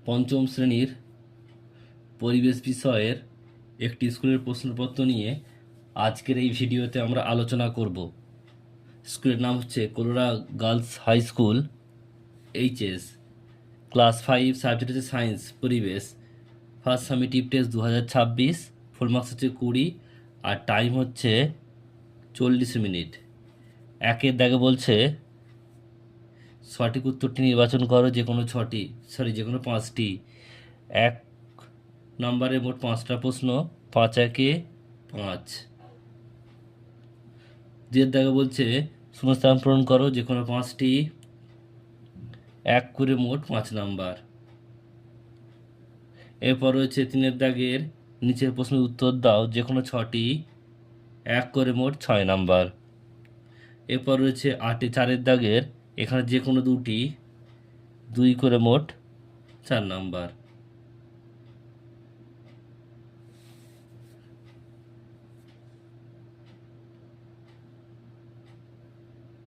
পঞ্চম শ্রেণীর পরিবেশ বিষয়ের একটি স্কুলের প্রশ্নপত্র নিয়ে আজকের এই ভিডিওতে আমরা আলোচনা করব। স্কুলের নাম হচ্ছে Kolora girls high school, HS, class 5, subject হচ্ছে সায়েন্স, পরিবেশ। First summative test 2026, full marks হচ্ছে 20 আর টাইম হচ্ছে 40 মিনিট। একের দাগে বলছে সঠিক উত্তরটি নির্বাচন করো, যে কোনো পাঁচটি। এক নম্বরে মোট 5টা প্রশ্ন, 5 একে 5। দুয়ের দাগে বলছে শূন্যস্থান পূরণ করো, যে কোনো 5টি, 1 করে মোট 5 নাম্বার। এরপর রয়েছে 3-এর দাগের নিচের প্রশ্নের উত্তর দাও, যে কোনো 6টি, 1 করে মোট 6 নাম্বার। এরপর রয়েছে 4-এর দাগের এখানে যে কোনো 2টি, 2 করে মোট 4 নাম্বার।